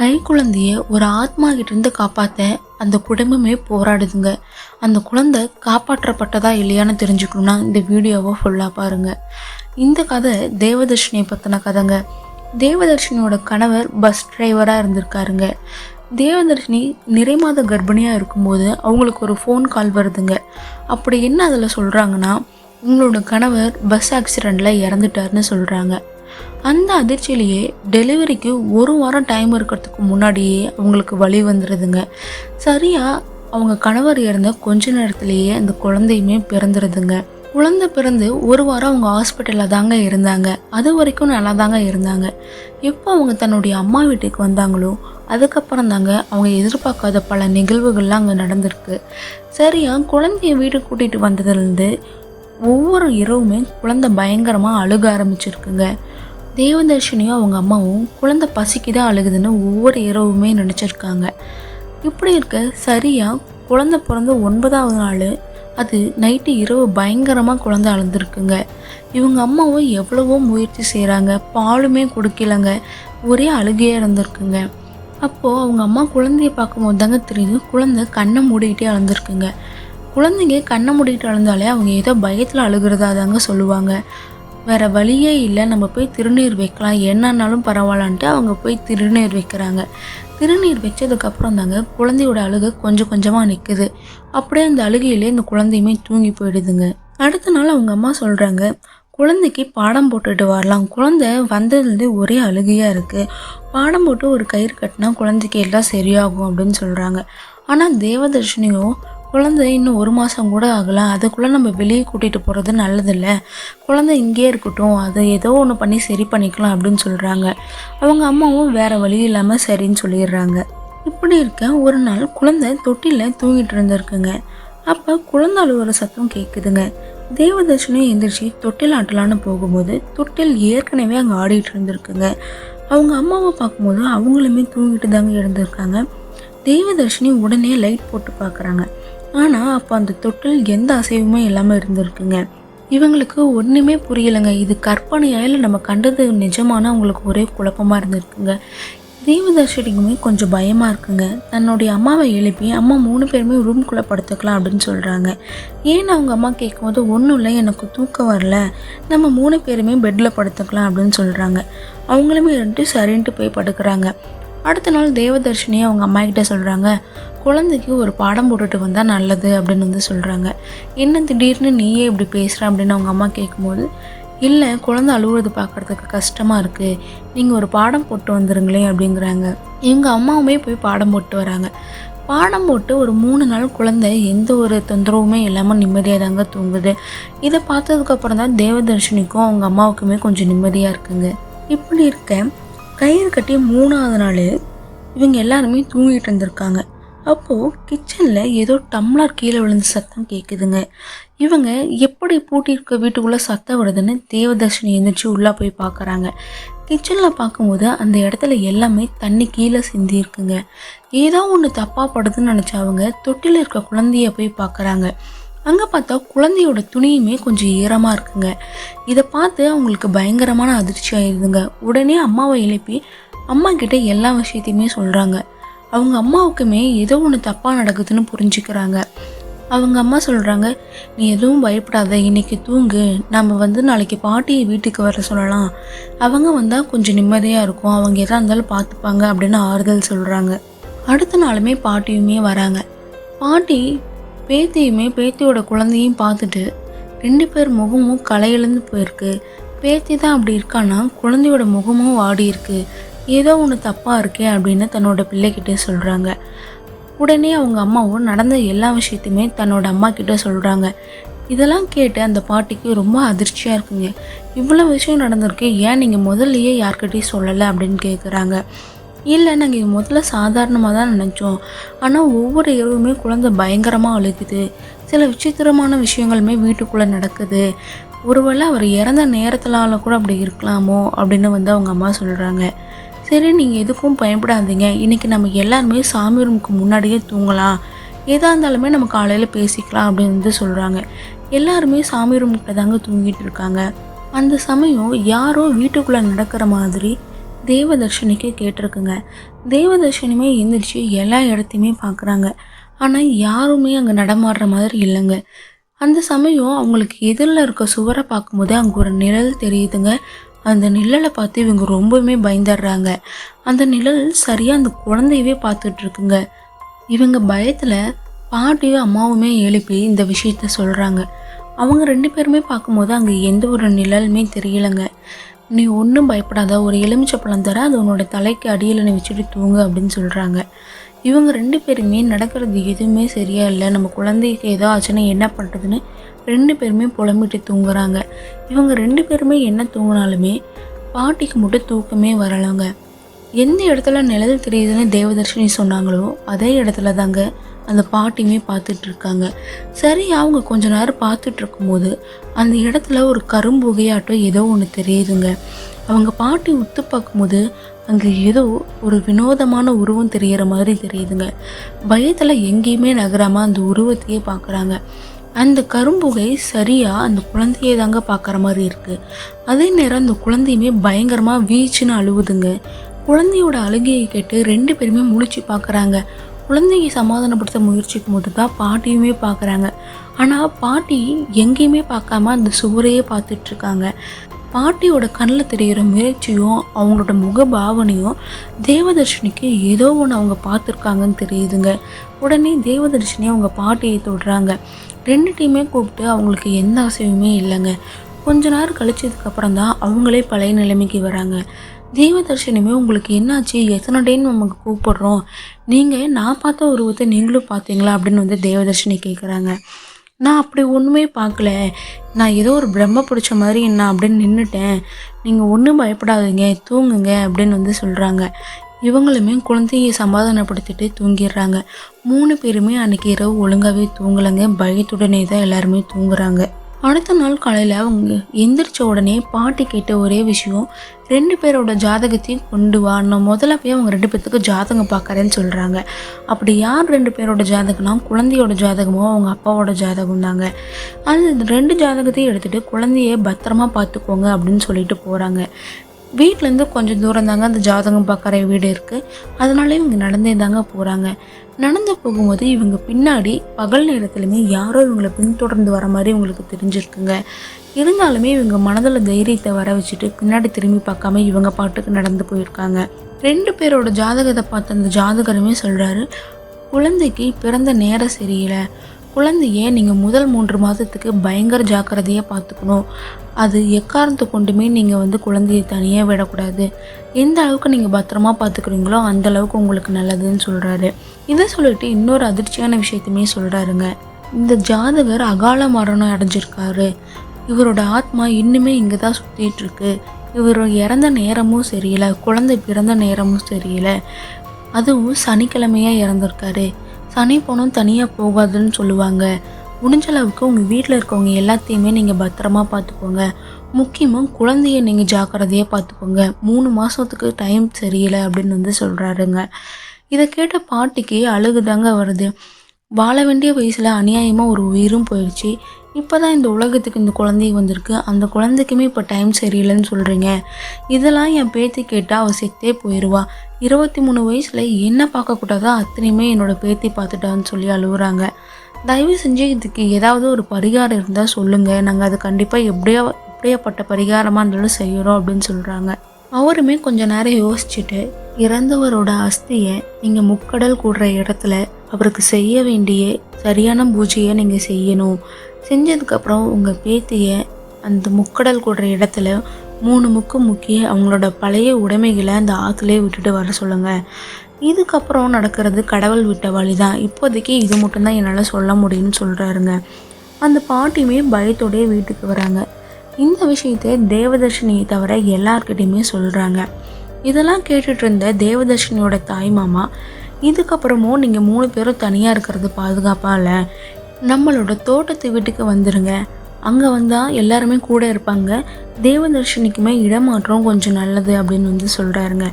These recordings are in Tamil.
கை குழந்தைய ஒரு ஆத்மா கிட்டேருந்து காப்பாற்ற அந்த குடும்பமே போராடுதுங்க. அந்த குழந்தை காப்பாற்றப்பட்டதா இல்லையான்னு தெரிஞ்சுக்கணுன்னா இந்த வீடியோவை ஃபுல்லாக பாருங்கள். இந்த கதை தேவதர்ஷினியை பற்றின கதைங்க. தேவதர்ஷினியோட கணவர் பஸ் டிரைவராக இருந்திருக்காருங்க. தேவதர்ஷினி நிறைமாத கர்ப்பிணியாக இருக்கும்போது அவங்களுக்கு ஒரு ஃபோன் கால் வருதுங்க. அப்படி என்ன அதில் சொல்கிறாங்கன்னா, உங்களோட கணவர் பஸ் ஆக்சிடெண்ட்டில் இறந்துட்டாருன்னு சொல்கிறாங்க. அந்த அதிர்ச்சியிலேயே டெலிவரிக்கு ஒரு வாரம் டைம் இருக்கிறதுக்கு முன்னாடியே அவங்களுக்கு வலி வந்துடுதுங்க. சரியாக அவங்க கணவர் இறந்த கொஞ்ச நேரத்திலேயே அந்த குழந்தையுமே பிறந்துடுதுங்க. குழந்தை பிறந்து ஒரு வாரம் அவங்க ஹாஸ்பிட்டலில் தாங்க இருந்தாங்க. அது வரைக்கும் நல்லா தாங்க இருந்தாங்க. எப்போ அவங்க தன்னுடைய அம்மா வீட்டுக்கு வந்தாங்களோ அதுக்கப்புறம் தாங்க அவங்க எதிர்பார்க்காத பல நிகழ்வுகள்லாம் அங்கே நடந்திருக்கு. சரியாக குழந்தைய வீட்டுக்கு கூட்டிகிட்டு வந்ததுலேருந்து ஒவ்வொரு இரவுமே குழந்தை பயங்கரமாக அழுக ஆரம்பிச்சிருக்குங்க. தேவதர்ஷினியும் அவங்க அம்மாவும் குழந்தை பசிக்குதான் அழுகுதுன்னு ஒவ்வொரு இரவுமே நினச்சிருக்காங்க. இப்படி இருக்க சரியாக குழந்தை பிறந்த 9வது நாள் அது நைட்டு இரவு பயங்கரமாக குழந்தை அழுதுருக்குங்க. இவங்க அம்மாவும் எவ்வளவோ முயற்சி செய்கிறாங்க, பாலுமே கொடுக்கலங்க, ஒரே அழுகையாக இருந்திருக்குங்க. அப்போது அவங்க அம்மா குழந்தைய பார்க்கும்போது தாங்க தெரியுது குழந்தை கண்ணை மூடிக்கிட்டே அழுதுருக்குங்க. குழந்தைங்க கண்ணை மூடிக்கிட்டு அழுந்தாலே அவங்க ஏதோ பயத்தில் அழுகிறதா தாங்க சொல்லுவாங்க. வேறு வழியே இல்லை, நம்ம போய் திருநீர் வைக்கலாம், என்னன்னாலும் பரவாயில்லான்ட்டு அவங்க போய் திருநீர் வைக்கிறாங்க. திருநீர் வச்சதுக்கப்புறம் தாங்க குழந்தையோட அழுகை கொஞ்சம் கொஞ்சமாக நிற்குது. அப்படியே அந்த அழுகையிலே இந்த குழந்தையுமே தூங்கி போயிடுதுங்க. அடுத்த நாள் அவங்க அம்மா சொல்கிறாங்க, குழந்தைக்கு பாடம் போட்டுட்டு வரலாம், குழந்தை வந்ததுலேருந்து ஒரே அழுகையாக இருக்குது, பாடம் போட்டு ஒரு கயிறு கட்டினா குழந்தைக்கு எல்லாம் சரியாகும் அப்படின்னு சொல்கிறாங்க. ஆனால் தேவதர்ஷினியோ, குழந்தை இன்னும் 1 மாதம் கூட ஆகலாம், அதுக்குள்ளே நம்ம வெளியே கூட்டிகிட்டு போகிறது நல்லதில்லை, குழந்தை இங்கேயே இருக்கட்டும், அதை ஏதோ ஒன்று பண்ணி சரி பண்ணிக்கலாம் அப்படின்னு சொல்கிறாங்க. அவங்க அம்மாவும் வேறு வழி இல்லாமல் சரின்னு சொல்லிடுறாங்க. இப்படி இருக்க ஒரு நாள் குழந்தை தொட்டிலில் தூங்கிட்டு இருந்திருக்குங்க. அப்போ குழந்தை அழுவுற சத்தம் கேட்குதுங்க. தேவதர்ஷினியும் எந்திரிச்சு தொட்டில் ஆட்டலான்னு போகும்போது தொட்டில் ஏற்கனவே அங்கே ஆடிட்டு இருந்திருக்குங்க. அவங்க அம்மாவை பார்க்கும்போது அவங்களுமே தூங்கிட்டு தாங்க இருந்திருக்காங்க. தேவதர்ஷினி உடனே லைட் போட்டு பார்க்குறாங்க. ஆனால் அப்போ அந்த தொட்டில் எந்த அசைவுமே இல்லாமல் இருந்திருக்குங்க. இவங்களுக்கு ஒன்றுமே புரியலைங்க, இது கற்பனையாயில் நம்ம கண்டது நிஜமான அவங்களுக்கு ஒரே குழப்பமாக இருந்திருக்குங்க. தேவதர்ஷினிக்குமே கொஞ்சம் பயமாக இருக்குங்க. தன்னுடைய அம்மாவை எழுப்பி அம்மா 3 பேருமே ரூம்குள்ளே படுத்துக்கலாம் அப்படின்னு சொல்கிறாங்க. ஏன்னு அவங்க அம்மா கேட்கும்போது, ஒன்றும் இல்லை, எனக்கு தூக்கம் வரல, நம்ம 3 பேருமே பெட்டில் படுத்துக்கலாம் அப்படின்னு சொல்கிறாங்க. அவங்களுமே சரின்ட்டு போய் படுக்கிறாங்க. அடுத்த நாள் தேவதர்ஷினி அவங்க அம்மா கிட்ட சொல்கிறாங்க, குழந்தைக்கு ஒரு பாடம் போட்டுட்டு வந்தால் நல்லது அப்படின்னு சொல்கிறாங்க. என்ன திடீர்னு நீயே இப்படி பேசுகிற அப்படின்னு அவங்க அம்மா கேட்கும்போது, இல்லை, குழந்தை அழுவுறது பார்க்குறதுக்கு கஷ்டமாக இருக்குது, நீங்கள் ஒரு பாடம் போட்டு வந்துடுங்களே அப்படிங்கிறாங்க. எங்கள் அம்மாவுமே போய் பாடம் போட்டு வராங்க. பாடம் போட்டு ஒரு 3 நாள் குழந்தை எந்த ஒரு தொந்தரவுமே இல்லாமல் நிம்மதியாக தாங்க தூங்குது. இதை பார்த்ததுக்கப்புறம் தான் தேவதர்ஷினிக்கும் அவங்க அம்மாவுக்குமே கொஞ்சம் நிம்மதியாக இருக்குங்க. இப்படி இருக்க கயிறு கட்டி 3வது நாள் இவங்க எல்லாருமே தூங்கிட்டு இருந்திருக்காங்க. அப்போது கிச்சனில் ஏதோ டம்ளர் கீழே விழுந்த சத்தம் கேட்குதுங்க. இவங்க எப்படி பூட்டியிருக்க வீட்டுக்குள்ளே சத்தம் வருதுன்னு தேவதர்ஷினி எழுந்திரிச்சு உள்ளே போய் பார்க்குறாங்க. கிச்சனில் பார்க்கும்போது அந்த இடத்துல எல்லாமே தண்ணி கீழே சிந்தி இருக்குங்க. ஏதோ ஒன்று தப்பாக படுதுன்னு நினச்சா அவங்க தொட்டில் இருக்க குழந்தைய போய் பார்க்குறாங்க. அங்கே பார்த்தா குழந்தையோட துணியுமே கொஞ்சம் ஈரமாக இருக்குங்க. இதை பார்த்து அவங்களுக்கு பயங்கரமான அதிர்ச்சி ஆயிடுதுங்க. உடனே அம்மாவை எழுப்பி அம்மா கிட்ட எல்லா விஷயத்தையுமே சொல்கிறாங்க. அவங்க அம்மாவுக்குமே ஏதோ ஒன்று தப்பாக நடக்குதுன்னு புரிஞ்சுக்கிறாங்க. அவங்க அம்மா சொல்கிறாங்க, நீ எதுவும் பயப்படாத, இன்றைக்கி தூங்கு, நம்ம நாளைக்கு பாட்டியை வீட்டுக்கு வர சொல்லலாம், அவங்க வந்தால் கொஞ்சம் நிம்மதியாக இருக்கும், அவங்க எதாக இருந்தாலும் பார்த்துப்பாங்க அப்படின்னு ஆறுதல் சொல்கிறாங்க. அடுத்த நாளுமே பாட்டியுமே வராங்க. பாட்டி பேத்தியுமே பேத்தியோட குழந்தையும் பார்த்துட்டு 2 பேர் முகமும் களையிழந்து போயிருக்கு. பேத்தி தான் அப்படி இருக்கான்னா குழந்தையோட முகமும் வாடி இருக்கு, ஏதோ ஒன்று தப்பாக இருக்கே அப்படின்னு தன்னோட பிள்ளைகிட்டே சொல்கிறாங்க. உடனே அவங்க அம்மாவும் நடந்த எல்லா விஷயத்தையுமே தன்னோட அம்மா கிட்ட சொல்கிறாங்க. இதெல்லாம் கேட்டு அந்த பாட்டிக்கு ரொம்ப அதிர்ச்சியாக இருக்குங்க. இவ்வளோ விஷயம் நடந்திருக்கு, ஏன் நீங்கள் முதல்லையே யார்கிட்டையும் சொல்லலை அப்படின்னு கேட்குறாங்க. இல்லை, நாங்கள் இது முதல்ல சாதாரணமாக தான் நினச்சோம், ஆனால் ஒவ்வொரு இரவுமே குழந்தை பயங்கரமாக அழுகுது, சில விசித்திரமான விஷயங்களுமே வீட்டுக்குள்ளே நடக்குது, ஒருவேளை அவர் இறந்த நேரத்தினால கூட அப்படி இருக்கலாமோ அப்படின்னு அவங்க அம்மா சொல்கிறாங்க. சரி, நீங்கள் எதுக்கும் பயப்படாதீங்க, இன்றைக்கி நம்ம எல்லாருமே சாமி ரூமுக்கு முன்னாடியே தூங்கலாம், எதாக இருந்தாலுமே நம்ம காலையில் பேசிக்கலாம் அப்படின்னு சொல்கிறாங்க. எல்லாருமே சாமி ரூமுக்கிட்ட தாங்க தூங்கிட்டு இருக்காங்க. அந்த சமயம் யாரோ வீட்டுக்குள்ளே நடக்கிற மாதிரி தேவதர்ஷினிக்கு கேட்டிருக்குங்க. தேவதர்ஷினியுமே எந்திரிச்சு எல்லா இடத்தையுமே பார்க்குறாங்க. ஆனால் யாருமே அங்கே நடமாடுற மாதிரி இல்லைங்க. அந்த சமயம் அவங்களுக்கு எதிரில் இருக்க சுவரை பார்க்கும்போது அங்கே ஒரு நிழல் தெரியுதுங்க. அந்த நிழலை பார்த்து இவங்க ரொம்பவுமே பயந்துடுறாங்க. அந்த நிழல் சரியாக அந்த குழந்தையவே பார்த்துட்ருக்குங்க. இவங்க பயத்தில் பாட்டியும் அம்மாவுமே எழுப்பி இந்த விஷயத்த சொல்கிறாங்க. அவங்க 2 பேருமே பார்க்கும்போது அங்கே எந்த ஒரு நிழலுமே தெரியலைங்க. நீ ஒன்றும் பயப்படாத, ஒரு எலுமிச்சப்பழம் தர, அது உன்னோட தலைக்கு அடியில் நீ வச்சுட்டு தூங்கு அப்படின்னு சொல்கிறாங்க. இவங்க 2 பேருமே நடக்கிறது எதுவுமே சரியா இல்லை, நம்ம குழந்தைக்கு ஏதோ ஆச்சுன்னா என்ன பண்ணுறதுன்னு 2 பேருமே புலம்பிட்டு தூங்குறாங்க. இவங்க 2 பேருமே என்ன தூங்கினாலுமே பாட்டிக்கு மட்டும் தூக்கமே வரலைங்க. எந்த இடத்துல நிழல் தெரியுதுன்னு தேவதர்ஷினி சொன்னாங்களோ அதே இடத்துல தாங்க அந்த பாட்டியுமே பார்த்துட்டு இருக்காங்க. சரி, அவங்க கொஞ்ச நேரம் பார்த்துட்டு இருக்கும்போது அந்த இடத்துல ஒரு கரும்புகையாட்டம் ஏதோ ஒன்று தெரியுதுங்க. அவங்க பாட்டி உத்து பார்க்கும்போது அங்கே ஏதோ ஒரு வினோதமான உருவம் தெரிகிற மாதிரி தெரியுதுங்க. பயத்தில் எங்கேயுமே நகராமல் அந்த உருவத்தையே பார்க்குறாங்க. அந்த கரும்புகை சரியாக அந்த குழந்தையே தாங்க பார்க்குற மாதிரி இருக்குது. அதே நேரம் அந்த குழந்தையுமே பயங்கரமாக வீச்சுன்னு அழுவுதுங்க. குழந்தையோட அழுகையை கேட்டு 2 பேருமே முழிச்சு பார்க்குறாங்க. குழந்தையை சமாதானப்படுத்த முயற்சிக்கும் போது தான் பாட்டியுமே பார்க்குறாங்க. ஆனால் பாட்டி எங்கேயுமே பார்க்காம அந்த சுவரையே பார்த்துட்ருக்காங்க. பாட்டியோட கண்ணில் தெரிகிற முயற்சியும் அவங்களோட முக பாவனையும் தேவதர்ஷினிக்கு ஏதோ ஒன்று அவங்க பார்த்துருக்காங்கன்னு தெரியுதுங்க. உடனே தேவதர்ஷினி அவங்க பாட்டியை தொடுறாங்க. 2 டீமே கூப்பிட்டு அவங்களுக்கு எந்த அசைவுமே இல்லைங்க. கொஞ்ச நேரம் கழிச்சதுக்கப்புறம் தான் அவங்களே பழைய நிலைமைக்கு வராங்க. தேவதர்ஷினியுமே உங்களுக்கு என்னாச்சு, எத்தனை டைம் நமக்கு கூப்பிடுறோம், நீங்கள் நான் பார்த்த உருவத்தை நீங்களும் பார்த்தீங்களா அப்படின்னு வந்து தேவதர்ஷினி கேட்குறாங்க. நான் அப்படி ஒன்றுமே பார்க்கல, நான் ஏதோ ஒரு பிரம்ம பிடிச்ச மாதிரி நான் அப்படின்னு நின்றுட்டேன், நீங்கள் ஒன்றும் பயப்படாதீங்க தூங்குங்க அப்படின்னு வந்து சொல்கிறாங்க. இவங்களுமே குழந்தையை சமாதானப்படுத்திட்டு தூங்கிடுறாங்க. 3 பேருமே அன்றைக்கி இரவு ஒழுங்காகவே தூங்கலைங்க. பயத்துடனே தான் எல்லாருமே தூங்குறாங்க. அடுத்த நாள் காலையில் அவங்க எந்திரிச்ச உடனே பாட்டி கேட்ட ஒரே விஷயம், 2 பேரோட ஜாதகத்தையும் கொண்டு வா, நான் முதல்ல போய் அவங்க 2 பேர்த்துக்கு ஜாதகம் பார்க்குறேன்னு சொல்கிறாங்க. அப்படி யார் 2 பேரோட ஜாதகம்னா குழந்தையோட ஜாதகமோ அவங்க அப்பாவோட ஜாதகம் தாங்க. அது 2 ஜாதகத்தையும் எடுத்துகிட்டு குழந்தைய பத்திரமா பார்த்துக்கோங்க அப்படின்னு சொல்லிட்டு போகிறாங்க. வீட்டிலேருந்து கொஞ்சம் தூரம் தாங்க அந்த ஜாதகம் பார்க்குற வீடு இருக்குது. அதனால இவங்க நடந்தே தாங்க போகிறாங்க. நடந்து போகும்போது இவங்க பின்னாடி பகல் நேரத்துலையுமே யாரோ இவங்களை பின்தொடர்ந்து வர மாதிரி இவங்களுக்கு தெரிஞ்சிருக்குங்க. இருந்தாலுமே இவங்க மனதில் தைரியத்தை வர வச்சுட்டு பின்னாடி திரும்பி பார்க்காம இவங்க பாட்டுக்கு நடந்து போயிருக்காங்க. 2 பேரோட ஜாதகத்தை பார்த்த அந்த ஜாதகருமே சொல்கிறாரு, குழந்தைக்கு பிறந்த நேரம் சரியில்லை, குழந்தைய நீங்கள் முதல் 3 மாதத்துக்கு பயங்கர ஜாக்கிரதையாக பார்த்துக்கணும், அது எக்காரணத்தை கொண்டுமே நீங்கள் வந்து குழந்தைய தனியாக விடக்கூடாது, எந்த அளவுக்கு நீங்கள் பத்திரமா பார்த்துக்கிறீங்களோ அந்த அளவுக்கு உங்களுக்கு நல்லதுன்னு சொல்கிறாரு. இதை சொல்லிட்டு இன்னொரு அதிர்ச்சியான விஷயத்தையுமே சொல்கிறாருங்க. இந்த ஜாதகர் அகால மரணம் அடைஞ்சிருக்காரு, இவரோட ஆத்மா இன்னுமே இங்கே தான் சுற்றிட்டுருக்கு, இவர் இறந்த நேரமும் சரியில்லை, குழந்தை பிறந்த நேரமும் சரியில்லை, அதுவும் சனிக்கிழமையாக இறந்துருக்காரு, சனி போனும் தனியாக போகாதுன்னு சொல்லுவாங்க, முடிஞ்ச அளவுக்கு உங்கள் வீட்டில் இருக்கவங்க எல்லாத்தையுமே நீங்கள் பத்திரமா பார்த்துக்கோங்க, முக்கியமாக குழந்தைய நீங்கள் ஜாக்கிரதையாக பார்த்துக்கோங்க, 3 மாதத்துக்கு டைம் சரியில்லை அப்படின்னு வந்து சொல்கிறாருங்க. இதை கேட்ட பாட்டிக்கு அழுகுதாங்க வருது. வாழ வேண்டிய வயசில் அநியாயமாக ஒரு உயிரும் போயிடுச்சு, இப்போ தான் இந்த உலகத்துக்கு இந்த குழந்தை வந்திருக்கு, அந்த குழந்தைக்குமே இப்போ டைம் சரியில்லைன்னு சொல்கிறீங்க, இதெல்லாம் என் பேத்தி கேட்டால் அவள் செத்தே போயிடுவா, 23 வயசில் என்ன பார்க்கக்கூடாதோ அத்தனையுமே என்னோடய பேத்தி பார்த்துட்டான்னு சொல்லி அழுகுறாங்க. தயவு செஞ்சு இதுக்கு ஏதாவது ஒரு பரிகாரம் இருந்தால் சொல்லுங்கள், நாங்கள் அது கண்டிப்பாக எப்படியாப்பட்ட பரிகாரமாக இருந்தாலும் செய்கிறோம் அப்படின்னு சொல்கிறாங்க. அவருமே கொஞ்ச நேரம் யோசிச்சுட்டு, இறந்தவரோட அஸ்தியை நீங்கள் முக்கடல் கூடுற இடத்துல அவருக்கு செய்ய வேண்டிய சரியான பூஜையை நீங்கள் செய்யணும், செஞ்சதுக்கப்புறம் உங்கள் பேத்தியை அந்த முக்கடல் கூடுற இடத்துல 3 முக்கு முக்கி அவங்களோட பழைய உடைமைகளை அந்த ஆற்றுலேயே விட்டுட்டு வர சொல்லுங்கள், இதுக்கப்புறம் நடக்கிறது கடவுள் விட்ட வழி தான், இப்போதைக்கு இது மட்டும்தான் என்னால் சொல்ல முடியும்னு சொல்கிறாருங்க. அந்த பாட்டியுமே பயத்தோடய வீட்டுக்கு வராங்க. இந்த விஷயத்தை தேவதர்ஷினியை தவிர எல்லார்கிட்டையுமே சொல்கிறாங்க. இதெல்லாம் கேட்டுட்டு இருந்த தேவதர்ஷினியோட தாய் மாமா, இதுக்கப்புறமும் நீங்கள் 3 பேரும் தனியாக இருக்கிறது பாதுகாப்பாக இல்லை, நம்மளோட தோட்டத்து வீட்டுக்கு வந்துடுங்க, அங்கே வந்தால் எல்லாருமே கூட இருப்பாங்க, தேவதர்ஷினிக்குமே இடமாற்றம் கொஞ்சம் நல்லது அப்படின்னு வந்து சொல்கிறாருங்க.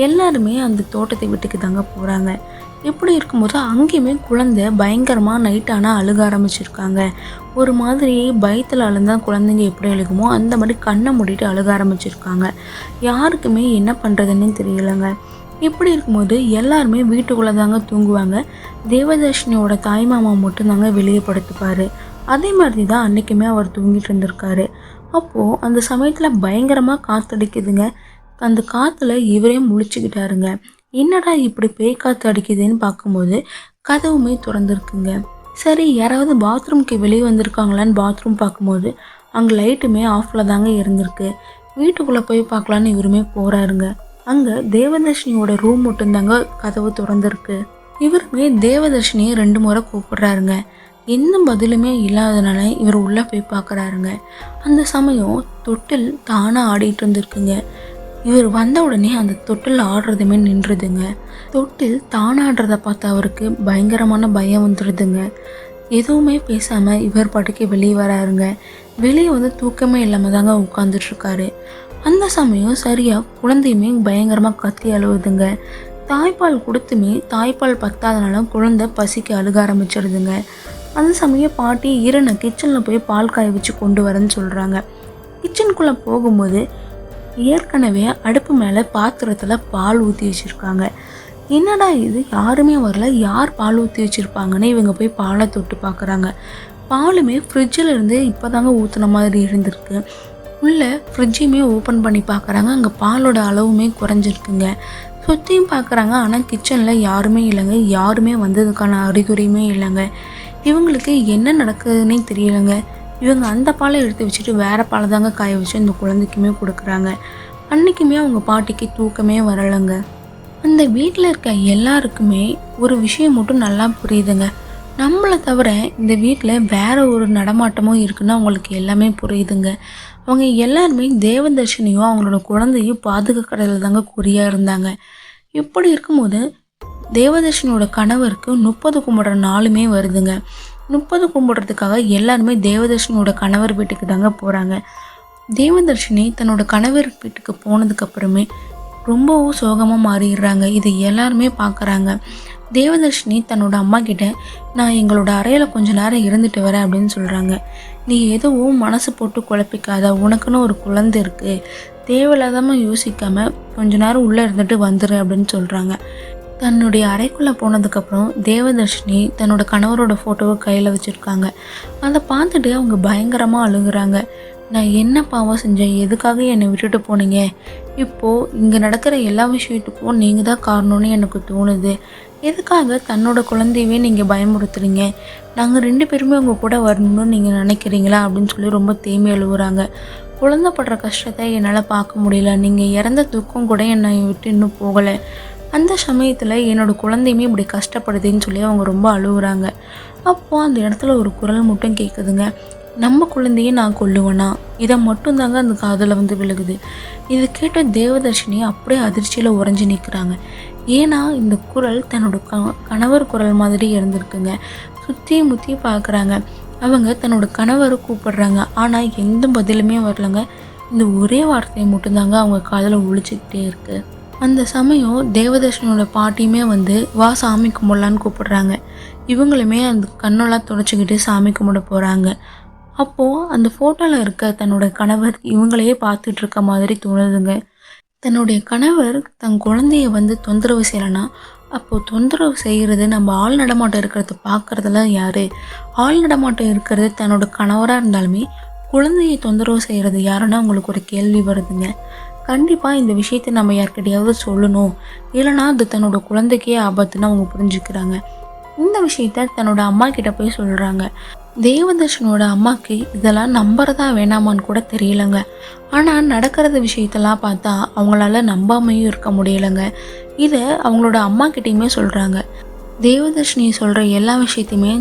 எல்லாருமே அந்த தோட்டத்தை விட்டுக்கு தாங்க போகிறாங்க. இப்படி இருக்கும்போது அங்கேயுமே குழந்தை பயங்கரமாக நைட் ஆனால் அழுக ஆரம்பிச்சிருக்காங்க. ஒரு மாதிரி பயத்தில் அழுந்தால் குழந்தைங்க எப்படி அழுகுமோ அந்த மாதிரி கண்ணை மூடிட்டு அழுக ஆரம்பிச்சிருக்காங்க. யாருக்குமே என்ன பண்ணுறதுன்னு தெரியலைங்க. இப்படி இருக்கும்போது எல்லாருமே வீட்டுக்குள்ளே தாங்க தூங்குவாங்க. தேவதர்ஷினியோட தாய்மாமா மட்டும்தாங்க வெளியே படுத்துப்பார். அதே மாதிரி தான் அன்றைக்குமே அவர் தூங்கிட்டு இருந்திருக்காரு. அப்போது அந்த சமயத்தில் பயங்கரமாக காற்றடிக்குதுங்க. அந்த காற்றுல இவரே முழிச்சுக்கிட்டாருங்க. என்னடா இப்படி பேய் காற்று அடிக்குதுன்னு பார்க்கும்போது கதவுமே திறந்துருக்குங்க. சரி, யாராவது பாத்ரூம்க்கு வெளியே வந்திருக்காங்களான்னு பாத்ரூம் பார்க்கும்போது அங்கே லைட்டுமே ஆஃபில் தாங்க இருந்திருக்கு. வீட்டுக்குள்ளே போய் பார்க்கலான்னு இவருமே போகிறாருங்க. அங்கே தேவதர்ஷினியோட ரூம் மட்டும்தாங்க கதவு திறந்துருக்கு. இவருமே தேவதர்ஷினியை 2 முறை கூப்பிடுறாருங்க. எந்த பதிலுமே இல்லாதனால இவர் உள்ளே போய் பார்க்குறாருங்க. அந்த சமயம் தொட்டில் தானாக ஆடிட்டு இருந்திருக்குங்க. இவர் வந்த உடனே அந்த தொட்டில் ஆடுறதுமே நின்றுதுங்க. தொட்டில் தானாடுறத பார்த்து அவருக்கு பயங்கரமான பயம் வந்துடுதுங்க. எதுவுமே பேசாமல் இவர் பாட்டுக்கு வெளியே வராருங்க. வெளியே வந்து தூக்கமே இல்லாமல் தாங்க உட்காந்துட்ருக்காரு. அந்த சமயம் சரியாக குழந்தையுமே பயங்கரமாக கத்தி அழுவுதுங்க. தாய்ப்பால் கொடுத்துமே தாய்ப்பால் பத்தாதனால குழந்தை பசிக்கு அழுக ஆரம்பிச்சிடுதுங்க. அந்த சமயம் பாட்டி நான் கிச்சனில் போய் பால் காய வச்சு கொண்டு வரேன்னு சொல்கிறாங்க. கிச்சனுக்குள்ளே போகும்போது ஏற்கனவே அடுப்பு மேலே பாத்திரத்தில் பால் ஊற்றி வச்சுருக்காங்க. என்னடா இது, யாருமே வரல, யார் பால் ஊற்றி வச்சுருப்பாங்கன்னு இவங்க போய் பாலை தொட்டு பார்க்குறாங்க. பாலுமே ஃப்ரிட்ஜில் இருந்து இப்போ தாங்க ஊற்றுன மாதிரி இருந்திருக்கு. உள்ளே ஃப்ரிட்ஜையுமே ஓப்பன் பண்ணி பார்க்குறாங்க. அங்கே பாலோட அளவுமே குறைஞ்சிருக்குங்க. சுற்றியும் பார்க்குறாங்க, ஆனால் கிச்சனில் யாருமே இல்லைங்க. யாருமே வந்ததுக்கான அறிகுறியுமே இல்லைங்க. இவங்களுக்கு என்ன நடக்குதுன்னே தெரியலைங்க. இவங்க அந்த பாலை எடுத்து வச்சுட்டு வேறு பாலை தாங்க காய வச்சு இந்த குழந்தைக்குமே கொடுக்குறாங்க. அன்றைக்குமே அவங்க பாட்டிக்கு தூக்கமே வரலைங்க. அந்த வீட்டில் இருக்க எல்லாருக்குமே ஒரு விஷயம் மட்டும் நல்லா புரியுதுங்க. நம்மளை தவிர இந்த வீட்டில் வேறு ஒரு நடமாட்டமும் இருக்குன்னு அவங்களுக்கு எல்லாமே புரியுதுங்க. அவங்க எல்லாருமே தேவதர்ஷினியும் அவங்களோட குழந்தையும் பாதுகாக்கிறதுல தாங்க குறியாக இருந்தாங்க. இப்படி இருக்கும்போது தேவதர்ஷினியோட கணவருக்கு 30 கும்பிடுற நாளுமே வருதுங்க. 30 கும்பிடுறதுக்காக எல்லாருமே தேவதர்ஷினியோட கணவர் வீட்டுக்கு தாங்க போகிறாங்க. தேவதர்ஷினி தன்னோட கணவர் வீட்டுக்கு போனதுக்கப்புறமே ரொம்பவும் சோகமாக மாறிடுறாங்க. இதை எல்லாருமே பார்க்குறாங்க. தேவதர்ஷினி தன்னோட அம்மா கிட்ட, நான் எங்களோட அறையில் கொஞ்ச நேரம் இருந்துட்டு வரேன் அப்படின்னு சொல்கிறாங்க. நீ எதுவும் மனசு போட்டு குழப்பிக்காத, உனக்குன்னு ஒரு குழந்தை இருக்குது, தேவையில்லாதமாக யோசிக்காமல் கொஞ்ச நேரம் உள்ளே இருந்துட்டு வந்துடு அப்படின்னு சொல்கிறாங்க. தன்னுடைய அறைக்குள்ளே போனதுக்கப்புறம் தேவதர்ஷினி தன்னோட கணவரோட ஃபோட்டோவை கையில் வச்சுருக்காங்க. அதை பார்த்துட்டு அவங்க பயங்கரமாக அழுகுறாங்க. நான் என்ன பாவம் செஞ்சேன், எதுக்காக என்னை விட்டுட்டு போனீங்க, இப்போது இங்கே நடக்கிற எல்லா விஷயத்துக்கும் நீங்கள் தான் காரணம்னு எனக்கு தோணுது, எதுக்காக தன்னோட குழந்தையவே நீங்கள் பயமுறுத்துறீங்க, நாங்கள் 2 பேருமே உங்கள் கூட வரணும்னு நீங்கள் நினைக்கிறீங்களா அப்படின்னு சொல்லி ரொம்ப தேம்பி அழுகுறாங்க. குழந்தைப்படுற கஷ்டத்தை என்னால் பார்க்க முடியல, நீங்கள் இறந்த துக்கம் கூட என்னை விட்டு இன்னும் போகலை, அந்த சமயத்தில் என்னோடய குழந்தையுமே இப்படி கஷ்டப்படுதுன்னு சொல்லி அவங்க ரொம்ப அழுகுறாங்க. அப்போது அந்த இடத்துல ஒரு குரல் மட்டும் கேட்குதுங்க, நம்ம குழந்தையே நான் கொல்லுவேனா, இதை மட்டும்தாங்க அந்த காதில் வந்து விழுகுது. இது கேட்ட தேவதர்ஷினி அப்படியே அதிர்ச்சியில் உறைஞ்சி நிற்கிறாங்க. ஏன்னா இந்த குரல் தன்னோட கணவர் குரல் மாதிரி இருந்திருக்குங்க. சுற்றி முற்றி பார்க்குறாங்க. அவங்க தன்னோட கணவரை கூப்பிடுறாங்க, ஆனால் எந்த பதிலுமே வரலங்க. இந்த ஒரே வார்த்தையை மட்டும்தாங்க அவங்க காதில் ஒழிச்சிக்கிட்டே இருக்குது. அந்த சமயம் தேவதர்ஷினியோட பாட்டியுமே வந்து வா சாமி கும்பிடலான்னு கூப்பிடுறாங்க. இவங்களுமே அந்த கண்ணெல்லாம் துடைச்சிக்கிட்டு சாமி கும்பிட போகிறாங்க. அப்போது அந்த ஃபோட்டோவில் இருக்க தன்னோட கணவர் இவங்களையே பார்த்துட்டு இருக்க மாதிரி தோணுதுங்க. தன்னுடைய கணவர் தன் குழந்தைய வந்து தொந்தரவு செய்யலைன்னா, அப்போது தொந்தரவு செய்கிறது நம்ம ஆள் நடமாட்டம் இருக்கிறத பார்க்குறதுல யார், ஆள் நடமாட்டம் இருக்கிறது தன்னோட கணவராக இருந்தாலுமே குழந்தையை தொந்தரவு செய்கிறது யாருன்னா அவங்களுக்கு ஒரு கேள்வி வருதுங்க. கண்டிப்பாக இந்த விஷயத்தை நம்ம யார்கிட்டையாவது சொல்லணும், இல்லைனா அது தன்னோட குழந்தைக்கே ஆபத்துன்னு அவங்க புரிஞ்சுக்கிறாங்க. இந்த விஷயத்த தன்னோட அம்மா கிட்ட போய் சொல்கிறாங்க. தேவதர்ஷனோட அம்மாவுக்கு இதெல்லாம் நம்புறதா வேணாமான்னு கூட தெரியலைங்க. ஆனால் நடக்கிறது விஷயத்தெல்லாம் பார்த்தா அவங்களால நம்பாமையும் இருக்க முடியலைங்க. இதை அவங்களோட அம்மா கிட்டேயுமே சொல்கிறாங்க. தேவதர்ஷினி சொல்கிற எல்லா விஷயத்தையுமே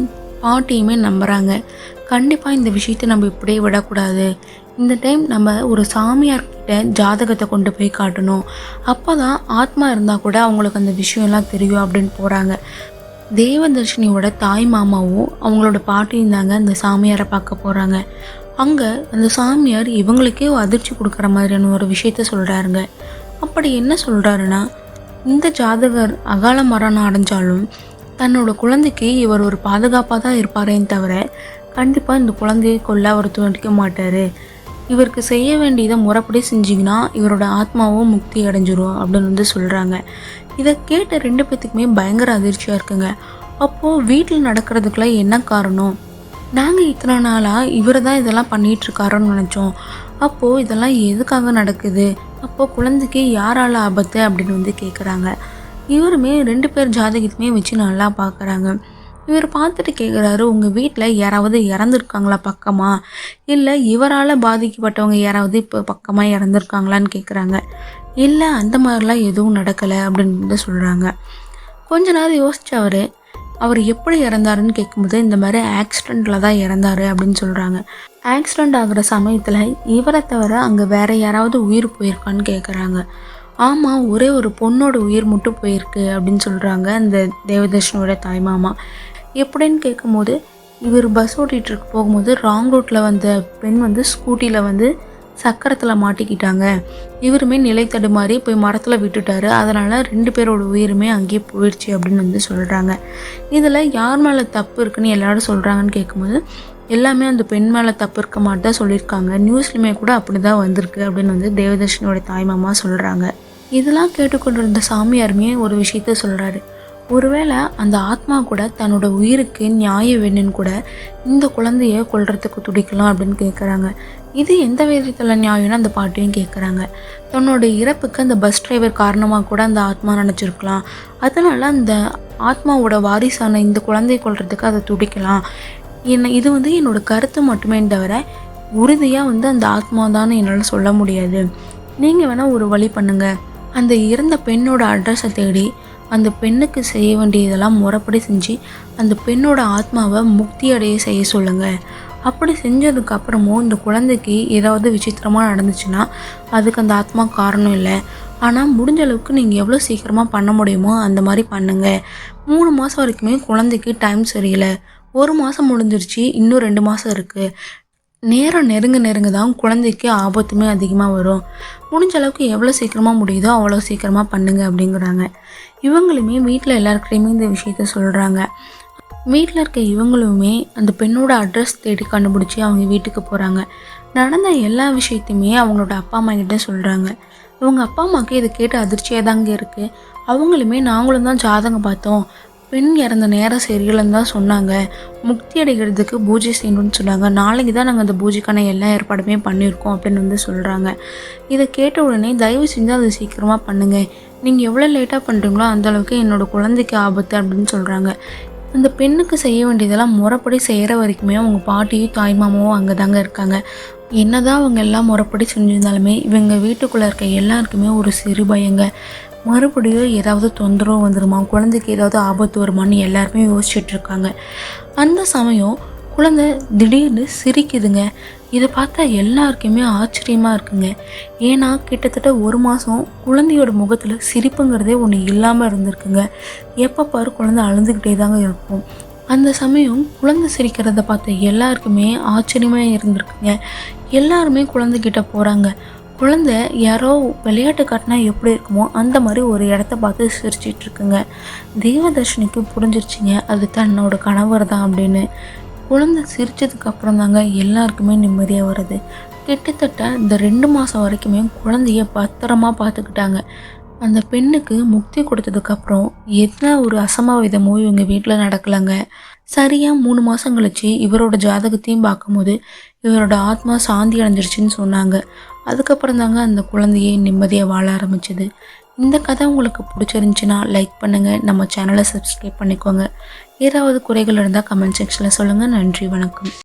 பாட்டியுமே நம்புகிறாங்க. கண்டிப்பாக இந்த விஷயத்தை நம்ம இப்படியே விடக்கூடாது, இந்த டைம் நம்ம ஒரு சாமியார்கிட்ட ஜாதகத்தை கொண்டு போய் காட்டணும், அப்போ தான் ஆத்மா இருந்தால் கூட அவங்களுக்கு அந்த விஷயம்லாம் தெரியும் அப்படின்னு போகிறாங்க. தேவதர்ஷினியோட தாய் மாமாவும் அவங்களோட பாட்டியும் தாங்க அந்த சாமியாரை பார்க்க போகிறாங்க. அங்கே அந்த சாமியார் இவங்களுக்கே அதிர்ச்சி கொடுக்குற மாதிரியான ஒரு விஷயத்த சொல்கிறாருங்க. அப்படி என்ன சொல்கிறாருன்னா, இந்த ஜாதகர் அகால மரணம் அடைஞ்சாலும் தன்னோட குழந்தைக்கு இவர் ஒரு பாதுகாப்பாக தான் இருப்பாரேன்னு தவிர கண்டிப்பாக இந்த குழந்தையை கொல்ல அவர் துடிக்க மாட்டார். இவருக்கு செய்ய வேண்டியதை முறைப்படி செஞ்சிங்கன்னா இவரோட ஆத்மாவும் முக்தி அடைஞ்சிரும் அப்படின்னு சொல்கிறாங்க. இதை கேட்ட 2 பேத்துக்குமே பயங்கர அதிர்ச்சியாக இருக்குங்க. அப்போது வீட்டில் நடக்கிறதுக்குலாம் என்ன காரணம்? நாங்கள் இத்தனை நாளாக இவர் தான் இதெல்லாம் பண்ணிகிட்ருக்காரோன்னு நினச்சோம். அப்போது இதெல்லாம் எதுக்காக நடக்குது? அப்போது குழந்தைக்கு யாரால் ஆபத்து அப்படின்னு கேட்குறாங்க. இவருமே 2 பேர் ஜாதகத்துமே வச்சு நல்லா பார்க்குறாங்க. இவர் பார்த்துட்டு கேட்குறாரு, உங்கள் வீட்டில் யாராவது இறந்துருக்காங்களா பக்கமாக? இல்லை இவரால் பாதிக்கப்பட்டவங்க யாராவது இப்போ பக்கமாக இறந்துருக்காங்களான்னு கேட்குறாங்க. இல்லை அந்த மாதிரிலாம் எதுவும் நடக்கலை அப்படின்னு சொல்கிறாங்க. கொஞ்ச நேரம் யோசிச்சு அவர் எப்படி இறந்தாருன்னு கேட்கும்போது இந்த மாதிரி ஆக்சிடெண்ட்டில் தான் இறந்தார் அப்படின்னு சொல்கிறாங்க. ஆக்சிடெண்ட் ஆகிற சமயத்தில் இவரை தவிர அங்கே வேறு யாராவது உயிர் போயிருக்கான்னு கேட்குறாங்க. ஆமாம், ஒரே ஒரு பொண்ணோட உயிர் மட்டும் போயிருக்கு அப்படின்னு சொல்கிறாங்க அந்த தேவதர்ஷனோட தாய்மாமா. எப்படின்னு கேட்கும்போது, இவர் பஸ் ஓட்டிகிட்டு போகும்போது ராங் ரூட்டில் வந்த பெண் ஸ்கூட்டியில் சக்கரத்தில் மாட்டிக்கிட்டாங்க. இவருமே நிலை தடுமாறி போய் மரத்தில் விட்டுட்டாரு. அதனால் 2 பேரோட உயிருமே அங்கேயே போயிடுச்சு அப்படின்னு சொல்கிறாங்க. இதில் யார் மேலே தப்பு இருக்குன்னு எல்லாரும் சொல்கிறாங்கன்னு கேட்கும்போது, எல்லாமே அந்த பெண் மேலே தப்பு இருக்க மாதிரி தான் சொல்லியிருக்காங்க. நியூஸ்லையுமே கூட அப்படி தான் வந்திருக்கு அப்படின்னு தேவதர்ஷனோட தாய்மாமா சொல்கிறாங்க. இதெல்லாம் கேட்டுக்கொண்டிருந்த சாமியாருமே ஒரு விஷயத்த சொல்கிறாரு. ஒருவேளை அந்த ஆத்மா கூட தன்னோட உயிருக்கு நியாயம் வேணும்னு கூட இந்த குழந்தைய கொல்றதுக்கு துடிக்கலாம் அப்படின்னு கேட்குறாங்க. இது எந்த விதத்தில் நியாயம்னு அந்த பாட்டியும் கேட்குறாங்க. தன்னோட இறப்புக்கு அந்த பஸ் டிரைவர் காரணமாக கூட அந்த ஆத்மா நினச்சிருக்கலாம். அதனால் அந்த ஆத்மாவோட வாரிசான இந்த குழந்தைய கொல்றதுக்கு அதை துடிக்கலாம். இது என்னோட கருத்து மட்டுமே தவிர உறுதியாக அந்த ஆத்மா தான் என்னால் சொல்ல முடியாது. நீங்கள் வேணால் ஒரு வழி பண்ணுங்கள். அந்த இறந்த பெண்ணோட அட்ரஸை தேடி அந்த பெண்ணுக்கு செய்ய வேண்டியதெல்லாம் முறைப்படி செஞ்சு அந்த பெண்ணோட ஆத்மாவை முக்தி அடைய செய்ய சொல்லுங்கள். அப்படி செஞ்சதுக்கப்புறமும் இந்த குழந்தைக்கு ஏதாவது விசித்திரமாக நடந்துச்சுன்னா அதுக்கு அந்த ஆத்மா காரணம் இல்லை. ஆனால் முடிஞ்ச அளவுக்கு நீங்கள் எவ்வளோ சீக்கிரமாக பண்ண முடியுமோ அந்த மாதிரி பண்ணுங்கள். 3 மாதம் வரைக்குமே குழந்தைக்கு டைம் சரியில்லை. 1 மாதம் முடிஞ்சிருச்சு, இன்னும் 2 மாதம் இருக்குது. நேரம் நெருங்க தான் குழந்தைக்கு ஆபத்துமே அதிகமாக வரும். முடிஞ்ச அளவுக்கு எவ்வளோ சீக்கிரமாக முடியுதோ அவ்வளோ சீக்கிரமாக பண்ணுங்க அப்படிங்கிறாங்க. இவங்களுமே வீட்டில் எல்லாருக்கிட்டையுமே இந்த விஷயத்த சொல்கிறாங்க. வீட்டில் இருக்க இவங்களுமே அந்த பெண்ணோட அட்ரஸ் தேடி கண்டுபிடிச்சி அவங்க வீட்டுக்கு போகிறாங்க. நடந்த எல்லா விஷயத்தையுமே அவங்களோட அப்பா அம்மா கிட்டே சொல்கிறாங்க. இவங்க அப்பா அம்மாவுக்கு இதை கேட்டு அதிர்ச்சியாக தாங்க இருக்குது. அவங்களுமே நாங்களும் தான் ஜாதகம் பார்த்தோம், பெண் இறந்த நேரம் சரியில்லைன்னு தான் சொன்னாங்க. முக்தி அடைகிறதுக்கு பூஜை செய்யணும்னு சொன்னாங்க. நாளைக்கு தான் நாங்கள் அந்த பூஜைக்கான எல்லா ஏற்பாடுமே பண்ணியிருக்கோம் அப்படின்னு சொல்கிறாங்க. இதை கேட்ட உடனே தயவு செஞ்சு அதை சீக்கிரமாக பண்ணுங்கள். நீங்கள் எவ்வளோ லேட்டாக பண்ணுறீங்களோ அந்தளவுக்கு என்னோடய குழந்தைக்கு ஆபத்து அப்படின்னு சொல்கிறாங்க. அந்த பெண்ணுக்கு செய்ய வேண்டியதெல்லாம் முறைப்படி செய்கிற வரைக்குமே அவங்க பாட்டியும் தாய்மாமாவும் அங்கே தாங்க இருக்காங்க. என்னதான் அவங்க எல்லாம் முறைப்படி செஞ்சிருந்தாலுமே இவங்க வீட்டுக்குள்ளே இருக்க எல்லாருக்குமே ஒரு சிறு பயங்க. மறுபடியும் ஏதாவது தொந்தரவு வந்துடுமா, குழந்தைக்கு ஏதாவது ஆபத்து வருமானு எல்லாருமே யோசிச்சுட்ருக்காங்க. அந்த சமயம் குழந்தை திடீர்னு சிரிக்குதுங்க. இதை பார்த்தா எல்லாருக்குமே ஆச்சரியமாக இருக்குங்க. ஏன்னா கிட்டத்தட்ட 1 மாதம் குழந்தையோட முகத்தில் சிரிப்புங்கிறதே ஒன்று இல்லாமல் இருந்திருக்குங்க. எப்போ பாரு குழந்தை அழுதுகிட்டே தாங்க இருக்கும். அந்த சமயம் குழந்தை சிரிக்கிறத பார்த்த எல்லாருக்குமே ஆச்சரியமாக இருந்திருக்குங்க. எல்லாருமே குழந்தைகிட்ட போகிறாங்க. குழந்தை யாரோ விளையாட்டு காட்டினா எப்படி இருக்குமோ அந்த மாதிரி ஒரு இடத்த பார்த்து சிரிச்சிட்ருக்குங்க. தேவதர்ஷினிக்கு புரிஞ்சிருச்சிங்க அது தன்னோட கணவர் தான் அப்படின்னு. குழந்தை சிரித்ததுக்கு அப்புறம் தாங்க எல்லாருக்குமே நிம்மதியாக வருது. கிட்டத்தட்ட இந்த 2 மாதம் வரைக்குமே குழந்தைய பத்திரமா பார்த்துக்கிட்டாங்க. அந்த பெண்ணுக்கு முக்தி கொடுத்ததுக்கப்புறம் என்ன ஒரு அசம்பாவிதமோ இவங்க வீட்டில் நடக்கலைங்க. சரியாக 3 மாதம் கழிச்சு இவரோட ஜாதகத்தையும் பார்க்கும்போது இவரோட ஆத்மா சாந்தி அடைஞ்சிருச்சுன்னு சொன்னாங்க. அதுக்கப்புறம் தாங்க அந்த குழந்தையே நிம்மதியாக வாழ ஆரம்பிச்சது. இந்த கதை உங்களுக்கு பிடிச்சிருந்துச்சின்னா லைக் பண்ணுங்கள், நம்ம சேனலை சப்ஸ்கிரைப் பண்ணிக்கோங்க. ஏதாவது குறைகள் இருந்தால் கமெண்ட் செக்ஷனில் சொல்லுங்கள். நன்றி, வணக்கம்.